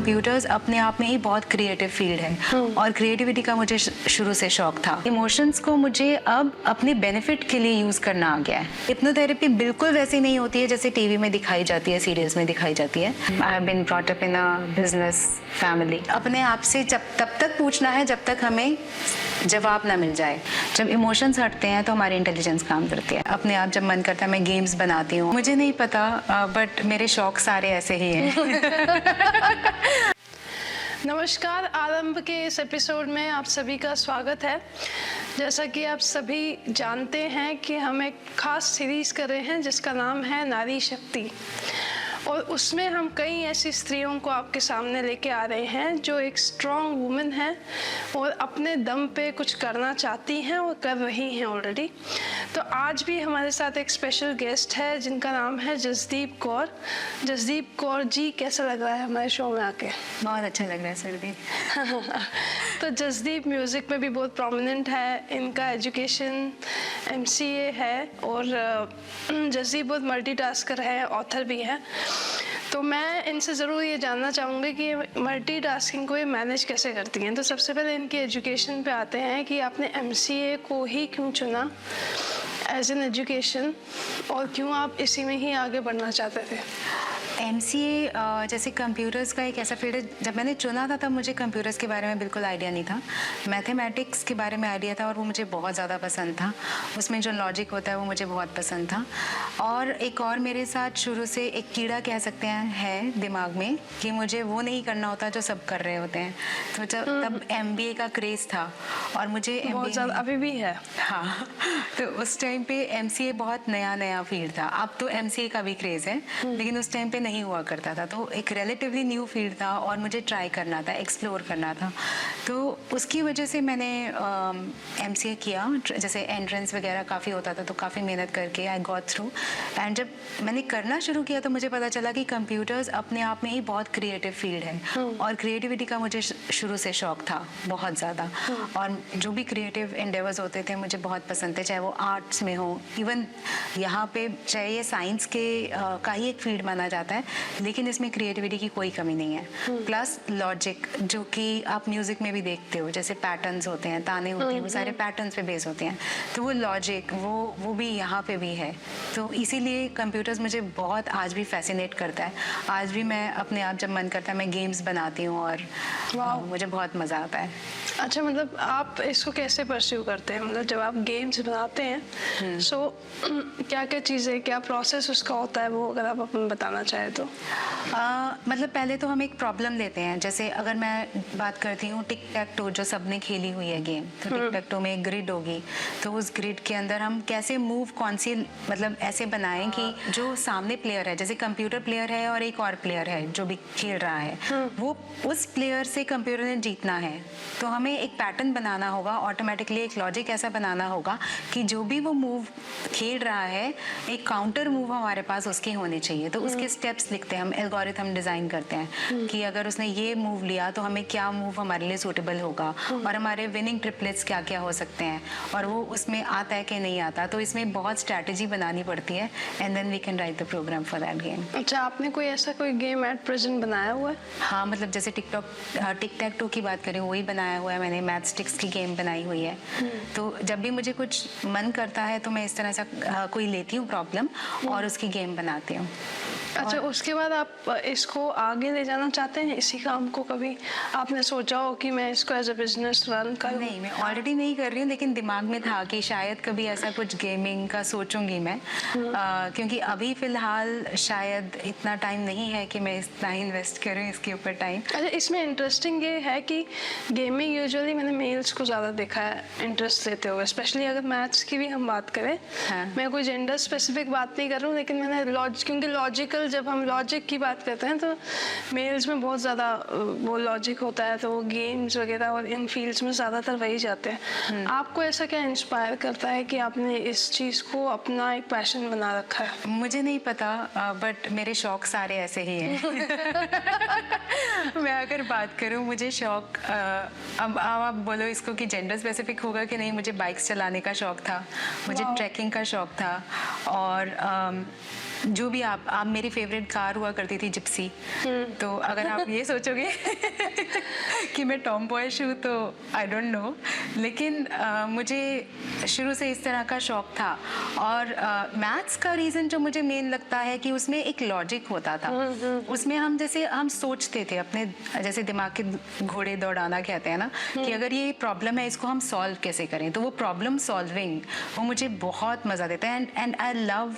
Computers अपने आप में ही बहुत क्रिएटिव फील्ड है और क्रिएटिविटी का मुझे शुरू से शौक था। इमोशंस को मुझे अब अपने बेनिफिट के लिए यूज़ करना आ गया है। हिप्नोथेरेपी बिल्कुल वैसी नहीं होती है जैसे टीवी में दिखाई जाती है, सीरियल्स में दिखाई जाती है। I have been brought up in a business family. अपने आप से तब तक पूछना है जब तक हमें जवाब ना मिल जाए। जब इमोशंस हटते हैं तो हमारी इंटेलिजेंस काम करती है। अपने आप जब मन करता है मैं गेम्स बनाती हूँ। मुझे नहीं पता बट मेरे शौक सारे ऐसे ही हैं। नमस्कार, आरंभ के इस एपिसोड में आप सभी का स्वागत है। जैसा कि आप सभी जानते हैं कि हम एक खास सीरीज़ कर रहे हैं जिसका नाम है नारी शक्ति, और उसमें हम कई ऐसी स्त्रियों को आपके सामने लेके आ रहे हैं जो एक स्ट्रॉन्ग वुमेन है और अपने दम पे कुछ करना चाहती हैं और कर रही हैं ऑलरेडी। तो आज भी हमारे साथ एक स्पेशल गेस्ट है जिनका नाम है जसदीप कौर। जसदीप कौर जी, कैसा लग रहा है हमारे शो में आके? बहुत अच्छा लग रहा है सर दी। तो जसदीप म्यूज़िक में भी बहुत प्रोमिनेंट है। इनका एजुकेशन MCA है और जसदीप बहुत मल्टीटास्कर है, ऑथर भी है। तो मैं इनसे ज़रूर ये जानना चाहूँगी कि मल्टीटास्किंग को ये मैनेज कैसे करती हैं। तो सबसे पहले इनकी एजुकेशन पे आते हैं कि आपने MCA को ही क्यों चुना एज एन एजुकेशन, और क्यों आप इसी में ही आगे बढ़ना चाहते थे? MCA जैसे कंप्यूटर्स का एक ऐसा फील्ड है, जब मैंने चुना था तब मुझे कंप्यूटर्स के बारे में बिल्कुल आइडिया नहीं था। मैथमेटिक्स के बारे में आइडिया था और वो मुझे बहुत ज़्यादा पसंद था। उसमें जो लॉजिक होता है वो मुझे बहुत पसंद था। और एक और मेरे साथ शुरू से एक कीड़ा कह सकते हैं है दिमाग में कि मुझे वो नहीं करना होता जो सब कर रहे होते हैं। तो जब तब MBA का क्रेज़ था और मुझे बहुत ज़्यादा अभी भी है। हाँ, तो उस टाइम पे MCA बहुत नया फील्ड था। अब तो MCA का भी क्रेज़ है, लेकिन उस टाइम पे नहीं हुआ करता था। तो एक रिलेटिवली न्यू फील्ड था और मुझे ट्राई करना था, एक्सप्लोर करना था। तो उसकी वजह से मैंने MCA किया। जैसे एंट्रेंस वगैरह काफ़ी होता था तो काफ़ी मेहनत करके आई गॉट थ्रू। एंड जब मैंने करना शुरू किया तो मुझे पता चला कि कंप्यूटर्स अपने आप में ही बहुत क्रिएटिव फील्ड है और क्रिएटिविटी का मुझे शुरू से शौक था बहुत ज़्यादा। और जो भी क्रिएटिव एंडेवर्स होते थे मुझे बहुत पसंद थे, चाहे वो आर्ट्स में हो, इवन यहाँ पे चाहे ये साइंस के का ही एक फील्ड माना जाता है, लेकिन इसमें क्रिएटिविटी की कोई कमी नहीं है। प्लस लॉजिक, जो कि आप म्यूजिक में भी देखते हो, जैसे पैटर्न्स होते हैं, ताने होते हैं, वो सारे पैटर्न्स पे बेस होते हैं। तो वो लॉजिक वो भी यहाँ पे भी है। तो इसीलिए कंप्यूटर्स मुझे बहुत आज भी फैसिनेट करता है। आज भी मैं अपने आप जब मन करता है मैं गेम्स बनाती हूँ और मुझे बहुत मज़ा आता है। अच्छा, मतलब आप इसको कैसे परस्यू करते हैं? मतलब जब आप गेम्स बनाते हैं सो क्या क्या चीज़ें, क्या प्रोसेस उसका होता है, वो अगर आप अपन बताना चाहें तो। मतलब पहले तो हम एक प्रॉब्लम लेते हैं। जैसे अगर मैं बात करती हूँ टिक टैक टो, जो सबने खेली हुई है गेम, तो टिक टैक टो में एक ग्रिड होगी। तो उस ग्रिड के अंदर हम कैसे मूव कौन सी मतलब ऐसे बनाएं कि जो सामने प्लेयर है, जैसे कंप्यूटर प्लेयर है और एक और प्लेयर है जो भी खेल रहा है, वो उस प्लेयर से कंप्यूटर ने जीतना है। तो हमें एक पैटर्न बनाना होगा, ऑटोमेटिकली एक लॉजिक ऐसा बनाना होगा कि जो भी वो मूव खेल रहा है एक काउंटर मूव हमारे पास उसके होने चाहिए। तो उसके स्टेप्स लिखते हैं हम, एल्गोरिथम डिज़ाइन करते हैं कि अगर उसने ये मूव लिया तो हमें क्या मूव हमारे लिए सूटेबल होगा और हमारे विनिंग ट्रिपलेट्स क्या क्या हो सकते हैं और वो उसमें आता है कि नहीं आता। तो इसमें बहुत स्ट्रैटेजी बनानी पड़ती है and then we can write the program for that game. अच्छा, आपने कोई ऐसा कोई गेम एट प्रेजेंट बनाया हुआ है? हाँ, मतलब जैसे टिक टैक टो की बात करें, वही बनाया हुआ है मैंने। मैथ स्टिक्स की गेम बनाई हुई है। तो जब भी मुझे कुछ मन करता है तो मैं इस तरह से कोई लेती हूँ प्रॉब्लम और उसकी गेम बनाती हूँ। अच्छा, उसके बाद आप इसको आगे ले जाना चाहते हैं इसी काम को? कभी आपने सोचा हो कि मैं इसको एज अ बिजनेस रन करूं? नहीं, मैं ऑलरेडी नहीं कर रही हूँ, लेकिन दिमाग में था कि शायद कभी ऐसा कुछ गेमिंग का सोचूंगी मैं। क्योंकि अभी फिलहाल शायद इतना टाइम नहीं है कि मैं इतना इन्वेस्ट करूँ इसके ऊपर टाइम। अच्छा, इसमें इंटरेस्टिंग ये है कि गेमिंग यूजुअली मैंने मेल्स को ज़्यादा देखा है इंटरेस्ट लेते हुए, स्पेशली अगर मैथ्स की भी हम बात करें। मैं कोई जेंडर स्पेसिफिक बात नहीं कर रहा हूँ, लेकिन मैंने क्योंकि लॉजिकल, जब हम लॉजिक की बात करते हैं तो मेल्स में बहुत ज़्यादा वो लॉजिक होता है, तो वो गेम्स वगैरह और इन फील्ड्स में ज़्यादातर वही जाते हैं। आपको ऐसा क्या इंस्पायर करता है कि आपने इस चीज़ को अपना एक पैशन बना रखा है? मुझे नहीं पता, बट मेरे शौक सारे ऐसे ही हैं। मैं अगर बात करूं, मुझे शौक अब आप बोलो इसको कि जेंडर स्पेसिफिक होगा कि नहीं, मुझे बाइक्स चलाने का शौक था, मुझे ट्रैकिंग का शौक था और जो भी आप मेरी फेवरेट कार हुआ करती थी जिप्सी। तो अगर आप ये सोचोगे कि मैं टॉम बॉयश हूँ तो आई डोंट नो, लेकिन मुझे शुरू से इस तरह का शौक था। और मैथ्स का रीज़न जो मुझे मेन लगता है कि उसमें एक लॉजिक होता था। उसमें हम सोचते थे अपने, जैसे दिमाग के घोड़े दौड़ाना कहते हैं ना, कि अगर ये प्रॉब्लम है इसको हम सॉल्व कैसे करें। तो वो प्रॉब्लम सॉल्विंग वो मुझे बहुत मज़ा देता है। And I love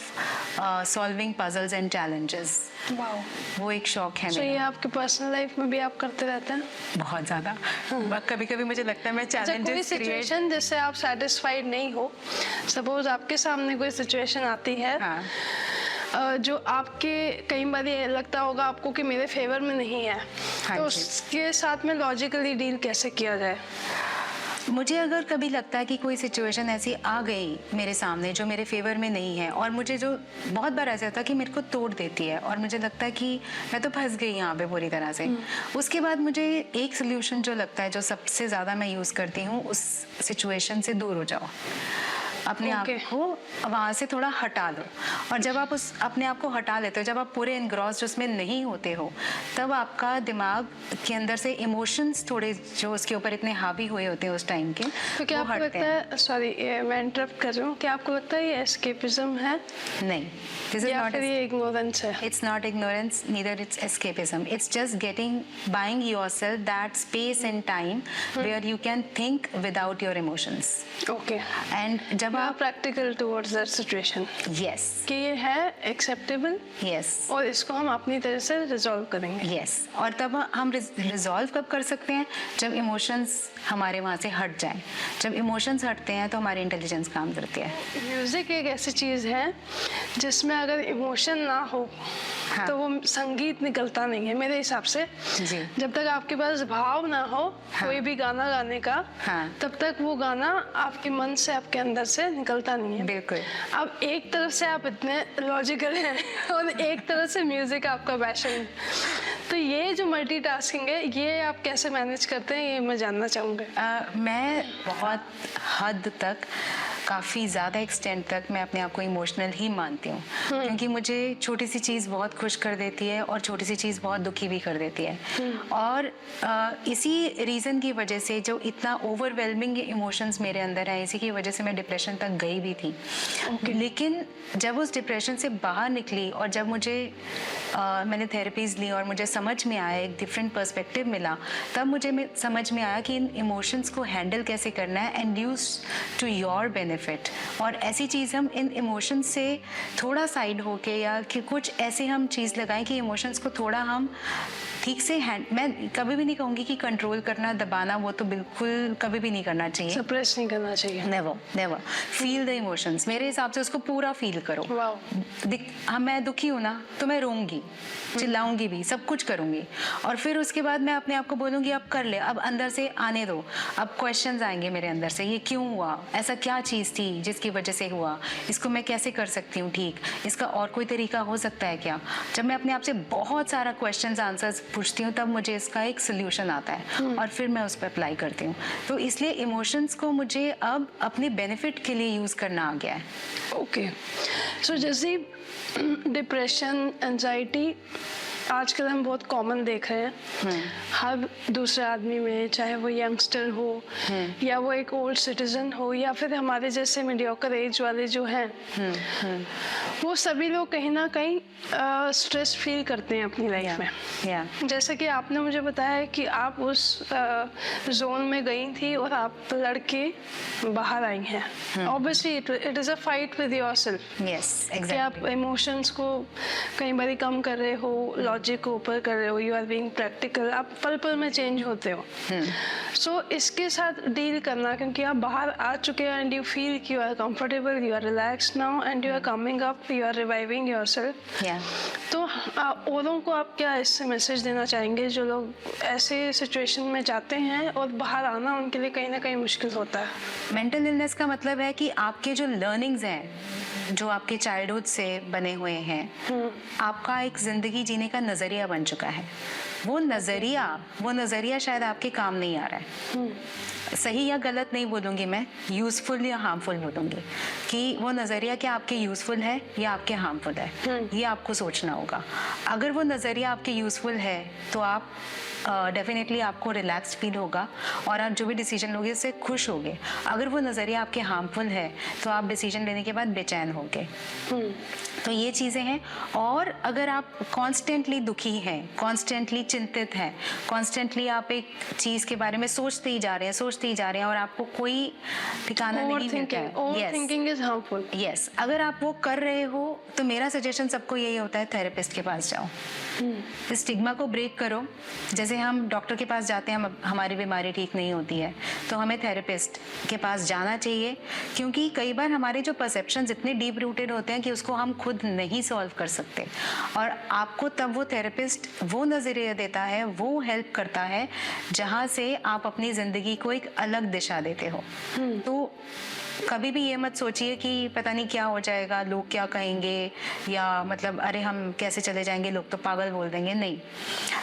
solving puzzles and challenges. वो एक शौक है ये मेरा। आपके पर्सनल लाइफ में भी आप करते रहते हैं? बहुत ज़्यादा। कभी कभी मुझे लगता है मैं कोई चैलेंजेस क्रिएट। सिचुएशन जिससे आप सेटिस्फाइड नहीं हो, सपोज आपके सामने कोई सिचुएशन आती है जो आपके कई बार ये लगता होगा आपको कि मेरे फेवर में नहीं है, तो उसके साथ में लॉजिकली डील कैसे किया जाए? मुझे अगर कभी लगता है कि कोई सिचुएशन ऐसी आ गई मेरे सामने जो मेरे फेवर में नहीं है, और मुझे जो बहुत बार ऐसा होता है कि मेरे को तोड़ देती है और मुझे लगता है कि मैं तो फंस गई यहाँ पे पूरी तरह से, उसके बाद मुझे एक सोल्यूशन जो लगता है, जो सबसे ज़्यादा मैं यूज़ करती हूँ, उस सिचुएशन से दूर हो जाओ, अपने आप को वहाँ से थोड़ा हटा लो। और जब आप अपने आप को हटा लेते हो, जब आप पूरे इनग्रॉस्ड उसमें नहीं होते हो, तब आपका दिमाग के अंदर से इमोशंस थोड़े जो उसके ऊपर इतने हावी हुए होते हैं उस टाइम के, तो क्या आपको लगता है, सॉरी मैं इंटरप्ट कर रही हूँ, क्या आपको लगता है ये एस्केपिज्म है? नहीं, दिस इज या नॉट, फिर ये इग्नोरेंस है? it's not ignorance, neither it's escapism. It's just buying yourself that space and time where you can think without your emotions. Okay. And जब आप practical towards that situation yes, कि ये है acceptable yes, और इसको हम अपनी तरह से रिजॉल्व करेंगे। yes. और तब हम रिजॉल्व कब कर सकते हैं? जब इमोशंस हमारे वहाँ से हट जाएं। जब इमोशंस हटते हैं तो हमारी इंटेलिजेंस काम करती है। म्यूजिक एक ऐसी चीज़ है जिसमें अगर इमोशन ना हो तो वो संगीत निकलता नहीं है मेरे हिसाब से। जी। जब तक आपके पास भाव ना हो कोई भी गाना गाने का, तब तक वो गाना आपके मन से, आपके अंदर से निकलता नहीं है। बिल्कुल। अब एक तरफ से आप इतने लॉजिकल हैं और एक तरफ से म्यूजिक आपका पैशन, तो ये जो मल्टीटास्किंग है ये आप कैसे मैनेज करते हैं, ये मैं जानना चाहूँगा। मैं बहुत हद तक, काफ़ी ज़्यादा एक्सटेंट तक मैं अपने आप को इमोशनल ही मानती हूँ, क्योंकि मुझे छोटी सी चीज़ बहुत खुश कर देती है और छोटी सी चीज़ बहुत दुखी भी कर देती है। और इसी रीज़न की वजह से जो इतना ओवरवेलमिंग इमोशंस मेरे अंदर है, इसी की वजह से मैं डिप्रेशन तक गई भी थी। लेकिन जब उस डिप्रेशन से बाहर निकली और जब मुझे मैंने थेरेपीज़ ली और मुझे समझ में आया, एक डिफरेंट पर्सपेक्टिव मिला, तब मुझे समझ में आया कि इन इमोशंस को हैंडल कैसे करना है and use to your benefit. और ऐसी चीज़ हम इन इमोशंस से थोड़ा साइड होके, या कि कुछ ऐसे हम चीज़ लगाएं कि इमोशंस को थोड़ा हम ठीक से मैं कभी भी नहीं कहूँगी कि कंट्रोल करना, दबाना, वो तो बिल्कुल कभी भी नहीं करना चाहिए। सप्रेस नहीं करना चाहिए। Never never. Feel the emotions. मेरे हिसाब से उसको पूरा फील करो। मैं दुखी हूँ ना, तो मैं रोऊंगी, चिल्लाऊंगी भी, सब कुछ करूंगी, और फिर उसके बाद मैं अपने आप को बोलूंगी अब कर ले, अब अंदर से आने दो, अब क्वेश्चंस आएंगे मेरे अंदर से, ये क्यों हुआ, ऐसा क्या चीज़ थी जिसकी वजह से हुआ, इसको मैं कैसे कर सकती हूँ ठीक, इसका और कोई तरीका हो सकता है क्या। जब मैं अपने आप से बहुत सारा क्वेश्चंस आंसर्स पूछती हूँ, तब मुझे इसका एक सोल्यूशन आता है और फिर मैं उस पर अप्लाई करती हूँ। तो इसलिए इमोशंस को मुझे अब अपने बेनिफिट के लिए यूज़ करना आ गया है। ओके, सो जैसे डिप्रेशन, एंजाइटी आजकल हम बहुत कॉमन देख रहे हैं हर दूसरे आदमी में, चाहे वो यंगस्टर हो या वो एक ओल्ड सिटीजन हो या फिर हमारे जैसे मीडियोकर एज वाले जो हैं, वो सभी लोग कहीं ना कहीं स्ट्रेस फील करते हैं अपनी लाइफ में। जैसे कि आपने मुझे बताया कि आप उस जोन में गई थी और आप लड़के बाहर आई हैं। Obviously it is a fight with yourself. Yes, exactly. कि आप इमोशंस को कई बार कम कर रहे हो, लॉजिक को ऊपर कर रहे हो, यू आर बीइंग प्रैक्टिकल, आप पल पल में चेंज होते हो। सो इसके साथ डील करना, क्योंकि आप बाहर आ चुके हैं एंड यू फील कि you are comfortable, you are relaxed now and you are coming up, you are reviving yourself. तो औरों को आप क्या इससे मैसेज देना चाहेंगे जो लोग ऐसे सिचुएशन में जाते हैं और बाहर आना उनके लिए कहीं ना कहीं मुश्किल होता है? मेंटल इलनेस का मतलब है कि आपके जो लर्निंग्स हैं, जो आपके चाइल्डहुड से बने हुए हैं, आपका एक ज़िंदगी जीने का नज़रिया बन चुका है। वो नज़रिया शायद आपके काम नहीं आ रहा है। सही या गलत नहीं बोलूँगी मैं, यूज़फुल या हार्मफुल बोलूँगी कि वो नज़रिया क्या आपके यूज़फुल है या आपके हार्मफुल है, ये आपको सोचना होगा। अगर वो नज़रिया आपके यूज़फुल है तो आप डेफिनेटली आपको रिलैक्स्ड फील होगा और आप जो भी डिसीजन लोगे उससे खुश होगे। अगर वो नज़रिया आपके हार्मफुल है तो आप डिसीजन लेने के बाद बेचैन होगे। तो ये चीज़ें हैं। और अगर आप कॉन्स्टेंटली दुखी हैं, कॉन्स्टेंटली चिंतित हैं, कॉन्स्टेंटली आप एक चीज़ के बारे में सोचते ही जा रहे हैं और आपको कोई ठिकाना नहीं मिलता है। Overthinking is harmful. यस, अगर आप वो कर रहे हो तो मेरा सजेशन सबको यही होता है, थेरेपिस्ट के पास जाओ। स्टिग्मा को ब्रेक करो। जैसे हम डॉक्टर के पास जाते हैं, हमारी बीमारी ठीक नहीं होती है तो हमें थेरेपिस्ट के पास जाना चाहिए, क्योंकि कई बार हमारे जो परसेप्शंस इतने डीप रूटेड होते हैं कि उसको हम खुद नहीं सॉल्व कर सकते, और आपको तब वो थेरेपिस्ट वो नज़रिया देता है, वो हेल्प करता है जहाँ से आप अपनी ज़िंदगी को एक अलग दिशा देते हो। तो कभी भी ये मत सोचिए कि पता नहीं क्या हो जाएगा, लोग क्या कहेंगे, या मतलब अरे हम कैसे चले जाएंगे, लोग तो पागल बोल देंगे। नहीं,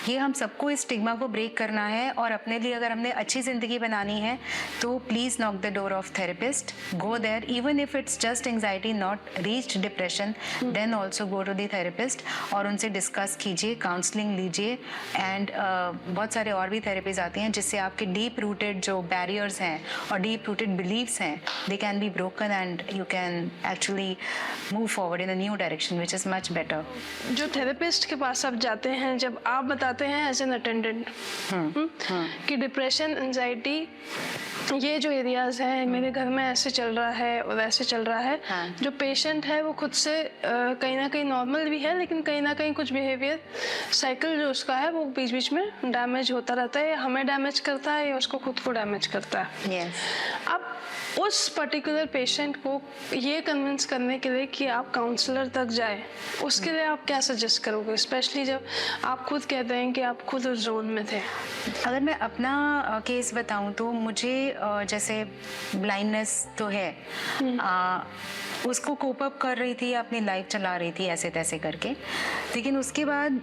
ये हम सबको इस स्टिग्मा को ब्रेक करना है, और अपने लिए अगर हमने अच्छी ज़िंदगी बनानी है तो please knock the door of therapist, go there, even if it's just anxiety not reached depression, then also go to the therapist और उनसे डिस्कस कीजिए, काउंसलिंग लीजिए। एंड बहुत सारे और भी थेरेपीज आती हैं जिससे आपके डीप रूटेड जो बैरियर्स हैं और डीप रूटेड बिलीव्स हैं, they can be broken and you can actually move forward in a new direction which is much better. जो थेरेपिस्ट के पास आप जाते हैं, जब आप बताते हैं एज एन अटेंडेंट कि डिप्रेशन, एंजाइटी, ये जो एरियाज हैं मेरे घर में ऐसे चल रहा है और ऐसे चल रहा है, जो पेशेंट है वो खुद से कहीं ना कहीं नॉर्मल भी है, लेकिन कहीं ना कहीं कुछ बिहेवियर साइकिल जो उसका है वो बीच बीच में डैमेज होता रहता है, या हमें डैमेज करता है या उसको खुद को डैमेज करता है। अब उस पर्टिकुलर पेशेंट को ये कन्विंस करने के लिए कि आप काउंसलर तक जाए, उसके लिए आप क्या सजेस्ट करोगे, स्पेशली जब आप खुद कहते हैं कि आप खुद उस जोन में थे? अगर मैं अपना केस बताऊं तो मुझे जैसे ब्लाइंडनेस तो है, उसको कोप अप कर रही थी, अपनी लाइफ चला रही थी ऐसे तैसे करके, लेकिन उसके बाद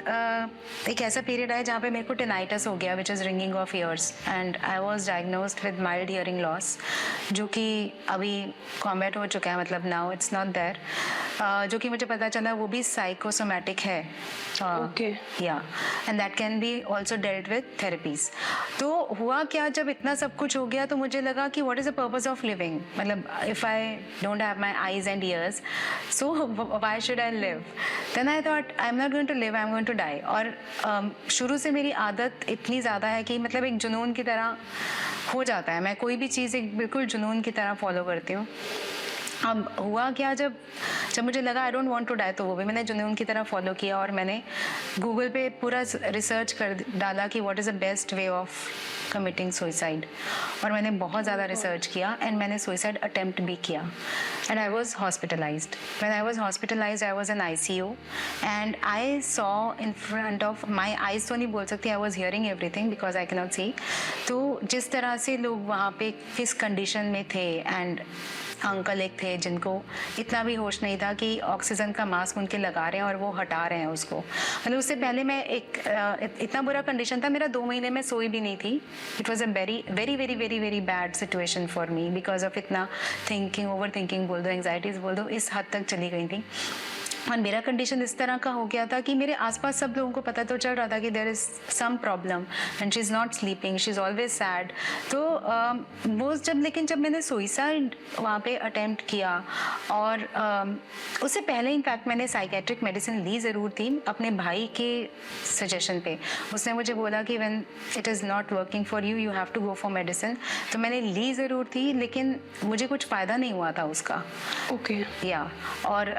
एक ऐसा पीरियड आया जहाँ पे मेरे को टिनाइटस हो गया, which is ringing of years, and I was diagnosed with mild hearing loss, जो कि अभी कॉम्बैट हो चुका है, मतलब नाउ इट्स नॉट देयर, जो कि मुझे पता चला वो भी साइकोसोमैटिक है। ओके, या and that can be also dealt with therapies. तो हुआ क्या, जब इतना सब कुछ हो गया तो मुझे लगा कि what is the purpose of living, मतलब if I don't have my eyes and ears, so why should I live? Then I thought I'm not going to live, I'm going to die. और शुरू से मेरी आदत इतनी ज़्यादा है कि मतलब एक जुनून की तरह हो जाता है, मैं कोई भी चीज़ एक बिल्कुल जुनून की तरह फॉलो करती हूँ। अब हुआ क्या, जब मुझे लगा I don't want to die, तो वो भी मैंने जुनून की तरह फॉलो किया, और मैंने गूगल पे पूरा रिसर्च कर डाला कि what is the best way of committing suicide, और मैंने बहुत ज़्यादा रिसर्च किया, एंड मैंने सुइसाइड अटेम्प्ट भी किया, and I was hospitalised. When I was hospitalised I was in ICU, and I saw in front of my eyes, तो नहीं बोल सकती, I was hearing everything because I can not see. तो जिस तरह से लोग वहाँ पे किस कंडीशन में थे, एंड अंकल एक थे जिनको इतना भी होश नहीं था कि ऑक्सीजन का मास्क उनके लगा रहे हैं और वो हटा रहे हैं उसको, मतलब उससे पहले मैं इतना बुरा कंडीशन था, मेरा 2 महीने में सोई भी नहीं थी। It was a very very very very very bad situation for me because of इतना थिंकिंग, ओवर थिंकिंग बोल दो, एंग्जाइटीज बोल दो, इस हद तक चली गई थी। और मेरा कंडीशन इस तरह का हो गया था कि मेरे आसपास सब लोगों को पता तो चल रहा था कि there is some problem and she is not sleeping, she is always sad. तो वो जब मैंने सुइसाइड वहाँ पे अटेम्प्ट किया, और उससे पहले इनफैक्ट मैंने साइकेट्रिक मेडिसिन ली ज़रूर थी अपने भाई के सजेशन पे। उसने मुझे बोला कि when it is not working for you, you have to go for medicine. तो मैंने ली ज़रूर थी, लेकिन मुझे कुछ फ़ायदा नहीं हुआ था उसका। ओके, या और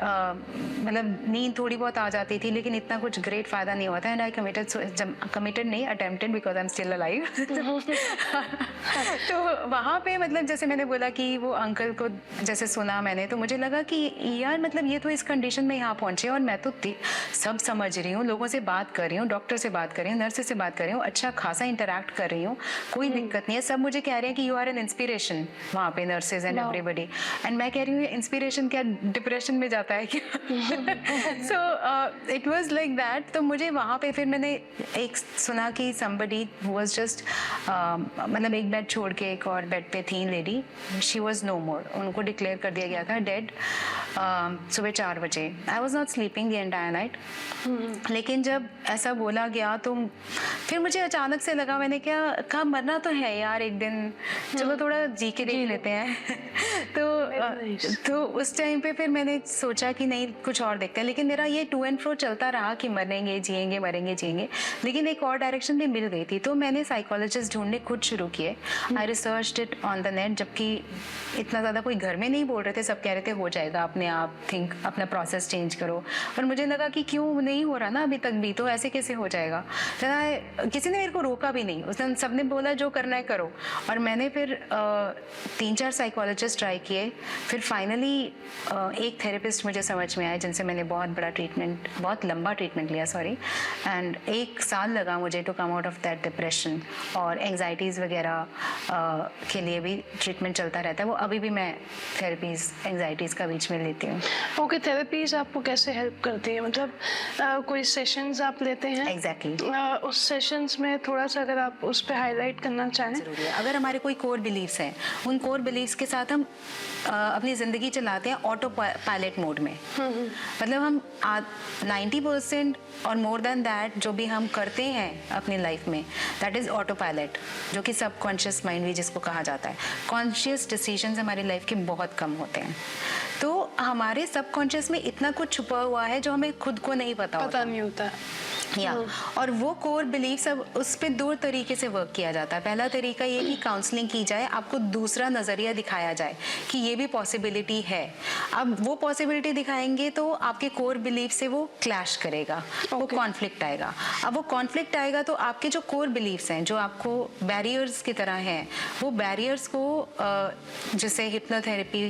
मतलब नींद थोड़ी बहुत आ जाती थी, लेकिन इतना कुछ ग्रेट फायदा नहीं हुआ था। एंड आई कमिटेड नहीं, attempted because I am still alive. तो वहाँ पे मतलब जैसे मैंने बोला कि वो अंकल को जैसे सुना मैंने, तो मुझे लगा कि यार मतलब ये तो इस कंडीशन में यहाँ पहुँचे, और मैं तो सब समझ रही हूँ, लोगों से बात कर रही हूँ, डॉक्टर से बात कर रही हूँ, नर्स से बात कर रही हूँ, अच्छा खासा इंटरेक्ट कर रही हूँ, कोई दिक्कत नहीं है। सब मुझे कह रहे हैं कि यू आर एन इंस्पिरेशन, वहाँ पे नर्सेज एंड एवरीबडी। एंड मैं कह रही हूँ इंस्पिरेशन क्या डिप्रेशन में जाता है क्या? So it was like that. तो मुझे वहाँ पे फिर मैंने एक सुना कि somebody who was just मतलब एक बेड छोड़ के एक और बेड पे थी लेडी, शी वाज नो मोर, उनको डिक्लेयर कर दिया गया था डेड सुबह 4 बजे। I was not sleeping the entire night. लेकिन जब ऐसा बोला गया तो फिर मुझे अचानक से लगा, मैंने क्या कहा, मरना तो है यार एक दिन, चलो थोड़ा जी के देख लेते हैं। तो उस टाइम पे फिर मैंने सोचा कि नहीं कुछ और देखते हैं। लेकिन मेरा ये टू एंड फ्रो चलता रहा कि मरेंगे जिएंगे मरेंगे जिएंगे, लेकिन एक और डायरेक्शन भी मिल गई थी। तो मैंने साइकोलॉजिस्ट ढूंढने खुद शुरू किए। I researched it on the net, जबकि इतना ज़्यादा कोई घर में नहीं बोल रहे थे, सब कह रहे थे हो जाएगा अपने आप, थिंक अपना प्रोसेस चेंज करो। और मुझे लगा कि क्यों नहीं हो रहा ना अभी तक भी, तो ऐसे कैसे हो जाएगा। किसी ने मेरे को रोका भी नहीं, उसने सबने बोला जो करना है करो। और मैंने फिर 3-4 साइकोलॉजिस्ट ट्राई किए। फिर फाइनली एक थेरेपिस्ट मुझे समझ में आए जिनसे मैंने बहुत लंबा ट्रीटमेंट लिया, सॉरी, एंड 1 साल लगा मुझे to come out of that depression. और एंग्जाइटीज़ वगैरह के लिए भी ट्रीटमेंट चलता रहता है, वो अभी भी मैं थेरेपीज़ एंग्जाइटीज़ का बीच में लेती हूँ। ओके, थेरेपीज आपको कैसे हेल्प करती है, मतलब कोई सेशंस आप लेते हैं? एग्जैक्टली। उस सेशंस में थोड़ा सा अगर आप उस पर हाईलाइट करना चाहें। ज़रूरी है। अगर हमारे कोई कोर बिलीव्स हैं, उन कोर बिलीव्स के साथ हम अपनी ज़िंदगी चलाते हैं ऑटो पायलट मोड में। मतलब हम 90% और मोर देन दैट जो भी हम करते हैं अपनी लाइफ में, दैट इज़ ऑटो पायलट, जो कि सबकॉन्शियस माइंड भी जिसको कहा जाता है। कॉन्शियस डिसीजंस हमारी लाइफ के बहुत कम होते हैं। तो हमारे सबकॉन्शियस में इतना कुछ छुपा हुआ है जो हमें खुद को नहीं पता नहीं होता या और वो कोर बिलीफ सब उस पे 2 तरीके से वर्क किया जाता है। पहला तरीका ये कि काउंसलिंग की जाए, आपको दूसरा नज़रिया दिखाया जाए कि ये भी पॉसिबिलिटी है। अब वो पॉसिबिलिटी दिखाएंगे तो आपके कोर बिलीफ से वो क्लैश करेगा, वो कॉन्फ्लिक्ट आएगा। अब वो कॉन्फ्लिक्ट आएगा तो आपके जो कोर बिलीफ्स हैं, जो आपको बैरियर्स की तरह हैं, वो बैरियर्स को जैसे हिप्नोथेरेपी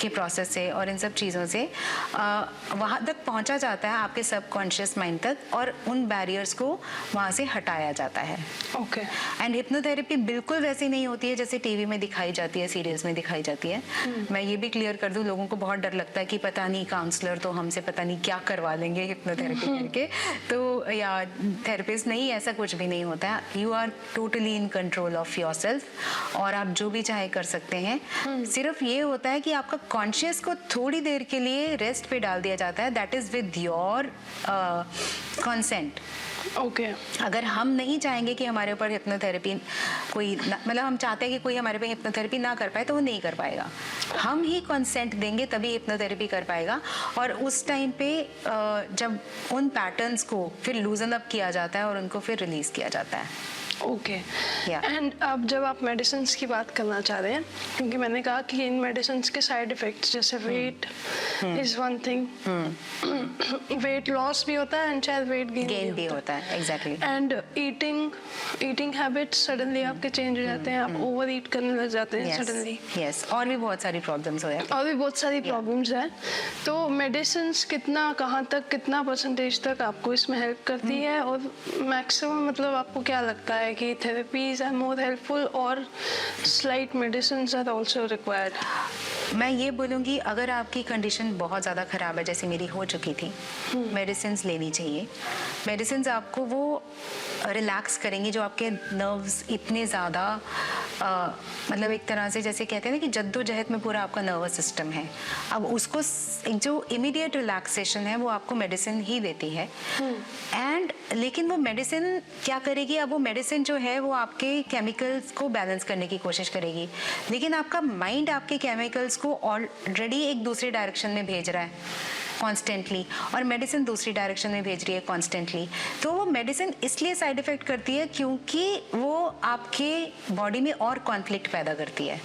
के प्रोसेस से और इन सब चीज़ों से वहाँ तक पहुँचा जाता है, आपके सबकॉन्शियस माइंड तक, और उन बैरियर्स को वहाँ से हटाया जाता है। ओके। एंड हिप्नोथेरेपी बिल्कुल वैसी नहीं होती है जैसे टीवी में दिखाई जाती है, सीरियल्स में दिखाई जाती है। मैं ये भी क्लियर कर दूं, लोगों को बहुत डर लगता है कि पता नहीं काउंसलर तो हमसे पता नहीं क्या करवा लेंगे हिप्नोथेरेपी करके, तो या थेरेपिस्ट नहीं, ऐसा कुछ भी नहीं होता है। You are totally in control of yourself और आप जो भी चाहे कर सकते हैं। सिर्फ ये होता है कि आपका कॉन्शियस को थोड़ी देर के लिए रेस्ट पे डाल दिया जाता है, that is with your consent. Okay. अगर हम नहीं चाहेंगे कि हमारे ऊपर हिप्नोथेरेपी मतलब हम चाहते हैं कि कोई हमारे पे हिप्नोथेरेपी ना कर पाए, तो वो नहीं कर पाएगा। हम ही कंसेंट देंगे तभी हिप्नोथेरेपी कर पाएगा। और उस टाइम पे जब उन पैटर्न्स को फिर लूजन अप किया जाता है और उनको फिर रिलीज किया जाता है। ओके। एंड अब जब आप मेडिसिन की बात करना चाह रहे हैं, क्योंकि मैंने कहा कि इन मेडिसिन के साइड इफेक्ट्स जैसे weight is one thing, weight loss भी होता है एंड शायद वेट गेन भी होता है। Exactly. And eating habits suddenly आपके चेंज हो जाते हैं, आप ओवर ईट करने लग जाते हैं सडनली। यस, और भी बहुत सारी प्रॉब्लम्स हो जाती हैं। और भी बहुत सारी प्रॉब्लम्स हैं। तो मेडिसिन कितना, कहाँ तक, कितना परसेंटेज तक आपको इसमें हेल्प करती है, और मैक्सिमम मतलब आपको क्या लगता है कि therapies are more helpful और slight medicines are also required? मैं ये बोलूँगी, अगर आपकी कंडीशन बहुत ज़्यादा ख़राब है जैसे मेरी हो चुकी थी, मेडिसिन लेनी चाहिए। मेडिसिन आपको वो रिलैक्स करेंगी जो आपके नर्व्स इतने ज़्यादा मतलब एक तरह से जैसे कहते हैं ना कि जद्दोजहद में पूरा आपका नर्वस सिस्टम है, अब उसको जो इमीडिएट रिलैक्सेशन है वो आपको मेडिसिन ही देती है। एंड लेकिन वो मेडिसिन क्या करेगी, अब वो मेडिसिन जो है वो आपके केमिकल्स को बैलेंस करने की कोशिश करेगी, लेकिन आपका माइंड आपके केमिकल्स को ऑलरेडी एक दूसरे डायरेक्शन में भेज रहा है कॉन्स्टेंटली, और मेडिसिन दूसरी डायरेक्शन में भेज रही है कॉन्स्टेंटली। तो वो मेडिसिन इसलिए साइड इफेक्ट करती है क्योंकि वो आपके बॉडी में और कॉन्फ्लिक्ट पैदा करती है।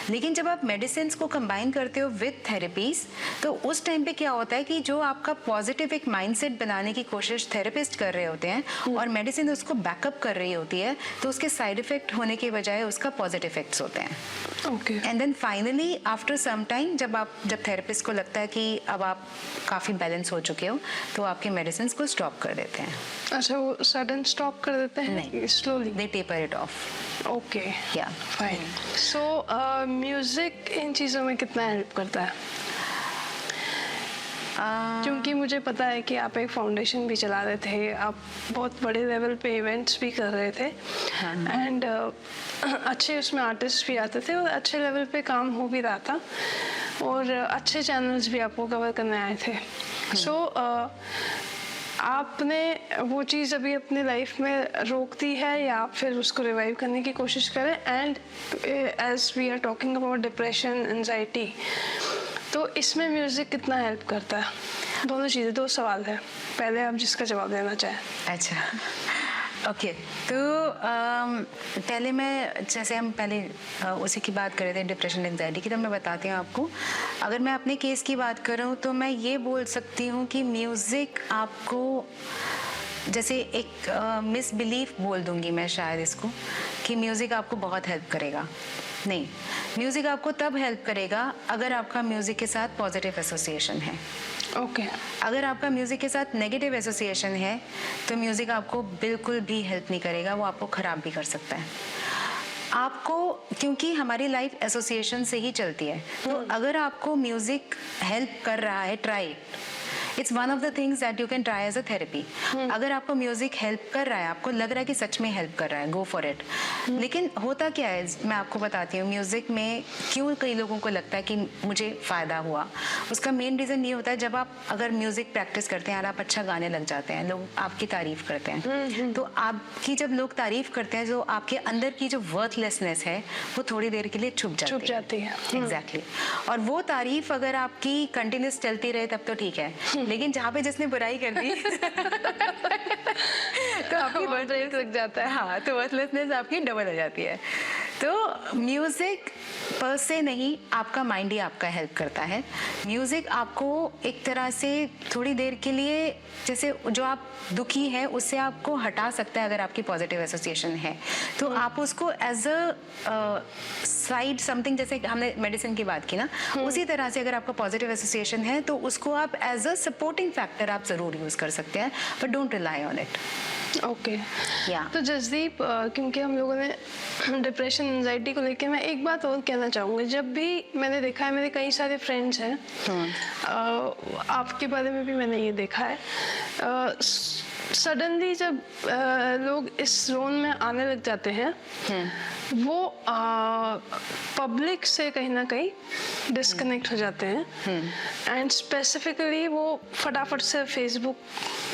लेकिन जब आप मेडिसिन को कंबाइन करते हो विद थेरेपीज, तो उस टाइम पे क्या होता है कि जो आपका पॉजिटिव एक माइंडसेट बनाने की कोशिश थेरेपिस्ट कर रहे होते हैं और मेडिसिन उसको बैकअप कर रही होती है, तो उसके साइड इफेक्ट होने के बजाय उसका पॉजिटिव इफेक्ट्स होते हैं। Okay. And then finally after some time जब थेरेपिस्ट को लगता है कि अब आप काफ़ी बैलेंस हो चुके हो, तो आपके मेडिसिन को स्टॉप कर देते हैं। अच्छा, वो सडन स्टॉप कर देते हैं? नहीं, slowly they taper it of. Okay, या फाइन। सो म्यूजिक इन चीज़ों में कितना हेल्प करता है? क्योंकि मुझे पता है कि आप एक फाउंडेशन भी चला रहे थे, आप बहुत बड़े लेवल पे इवेंट्स भी कर रहे थे एंड अच्छे उसमें आर्टिस्ट भी आते थे और अच्छे लेवल पे काम हो भी रहा था और अच्छे चैनल्स भी आपको कवर करने आए थे। सो आपने वो चीज़ अभी अपनी लाइफ में रोक दी है या आप फिर उसको रिवाइव करने की कोशिश करें? And as we are talking about depression, anxiety, तो इसमें म्यूज़िक कितना हेल्प करता है? दोनों चीज़ें, दो सवाल है, पहले आप जिसका जवाब देना चाहें। अच्छा, ओके। तो पहले मैं, जैसे हम पहले उसी की बात कर रहे थे, डिप्रेशन एंजाइटी की, तो मैं बताती हूँ आपको। अगर मैं अपने केस की बात करूँ तो मैं ये बोल सकती हूँ कि म्यूज़िक आपको, जैसे एक मिसबिलीफ बोल दूँगी मैं शायद इसको, कि म्यूज़िक आपको बहुत हेल्प करेगा। नहीं, म्यूज़िक आपको तब हेल्प करेगा अगर आपका म्यूज़िक के साथ पॉजिटिव एसोसिएशन है। ओके। अगर आपका म्यूज़िक के साथ नेगेटिव एसोसिएशन है तो म्यूज़िक आपको बिल्कुल भी हेल्प नहीं करेगा, वो आपको ख़राब भी कर सकता है आपको, क्योंकि हमारी लाइफ एसोसिएशन से ही चलती है। तो अगर आपको म्यूज़िक हेल्प कर रहा है, try it's one of the things that you can try as a therapy. अगर आपको म्यूजिक हेल्प कर रहा है, आपको लग रहा है कि सच में हेल्प कर रहा है, गो फॉर इट। लेकिन होता क्या है, मैं आपको बताती हूँ म्यूजिक में क्यों कई लोगों को लगता है कि मुझे फ़ायदा हुआ। उसका मेन रीज़न ये होता है, जब आप अगर म्यूजिक प्रैक्टिस करते हैं और आप अच्छा गाने लग जाते हैं, लोग आपकी तारीफ करते हैं, तो आपकी जब लोग तारीफ करते हैं, जो आपके अंदर की जो वर्थलेसनेस है वो थोड़ी देर के लिए छुप जाती है। एग्जैक्टली। और वो तारीफ अगर आपकी कंटिन्यूस चलती रहे तब तो ठीक है, लेकिन जहाँ पे जिसने बुराई कर दी तो आपकी वर्थलेस लग जाता है। हाँ, तो वर्थलेसनेस आपकी डबल हो जाती है। तो म्यूजिक पर से नहीं, आपका माइंड ही आपका हेल्प करता है। म्यूजिक आपको एक तरह से थोड़ी देर के लिए, जैसे जो आप दुखी है उससे आपको हटा सकता है। अगर आपकी पॉजिटिव एसोसिएशन है तो आप उसको एज अ साइड समथिंग, जैसे हमने मेडिसिन की बात की ना, उसी तरह से अगर आपका पॉजिटिव एसोसिएशन है तो उसको आप एज अ सपोर्टिंग फैक्टर आप जरूर यूज कर सकते हैं, but don't rely on it. Okay. तो जसदीप, क्योंकि हम लोगों ने डिप्रेशन, एंजाइटी को लेके मैं एक बात और कहना चाहूँगी। जब भी मैंने देखा है, मेरे कई सारे फ्रेंड्स हैं, आपके बारे में भी मैंने ये देखा है, सडनली जब लोग इस जोन में आने लग जाते हैं, वो पब्लिक से कहीं ना कहीं डिस्कनेक्ट हो जाते हैं एंड स्पेसिफिकली वो फटाफट से फेसबुक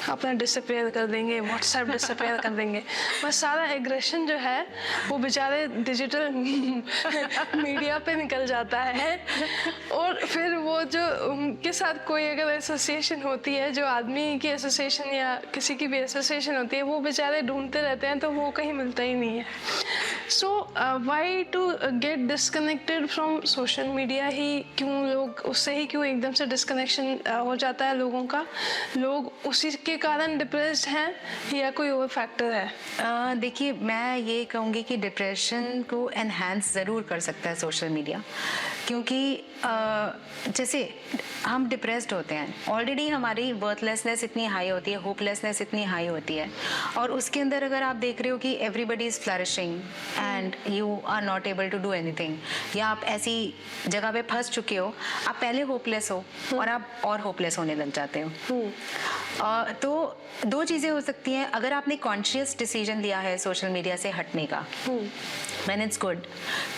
अपना डिसअपेयर कर देंगे, व्हाट्सएप डिसअपेयर कर देंगे। बस सारा एग्रेशन जो है वो बेचारे डिजिटल मीडिया पे निकल जाता है। और फिर वो जो उनके साथ कोई अगर एसोसिएशन होती है, जो आदमी की एसोसिएशन या किसी की भी एसोसिएशन होती है, वो बेचारे ढूंढते रहते हैं तो वो कहीं मिलता ही नहीं है। So why to get disconnected from social media ही, क्यों लोग उससे ही क्यों एकदम से डिस्कनेक्शन हो जाता है लोगों का? लोग उसी के कारण डिप्रेस्ड हैं या कोई और फैक्टर है? देखिए, मैं ये कहूँगी कि डिप्रेशन को एनहांस ज़रूर कर सकता है सोशल मीडिया, क्योंकि जैसे हम डिप्रेस्ड होते हैं, ऑलरेडी हमारी वर्थलेसनेस इतनी हाई होती है, होपलेसनेस इतनी हाई होती है, और उसके अंदर अगर आप देख रहे हो कि everybody is flourishing and you are not able to do anything, या आप ऐसी जगह पे फंस चुके हो, आप पहले होपलेस हो और आप और होपलेस होने लग जाते हो। तो दो चीज़ें हो सकती हैं। अगर आपने कॉन्शियस डिसीजन लिया है सोशल मीडिया से हटने का, देन इट्स गुड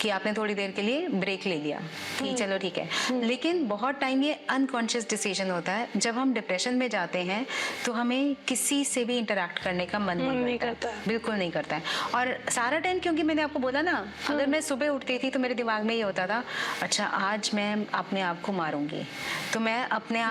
कि आपने थोड़ी देर के लिए ब्रेक ले लिया कि चलो ठीक है। लेकिन बहुत टाइम ये अनकॉन्शियस डिसीजन होता है। जब हम डिप्रेशन में जाते हैं तो हमें किसी से भी इंटरेक्ट करने का मन नहीं करता, बिल्कुल नहीं करता है। और सारा टाइम, क्योंकि मैंने आपको बोला ना, अगर मैं सुबह उठती थी तो मेरे दिमाग में ये होता था, अच्छा आज मैं अपने आप को मारूंगी। तो मैं अपने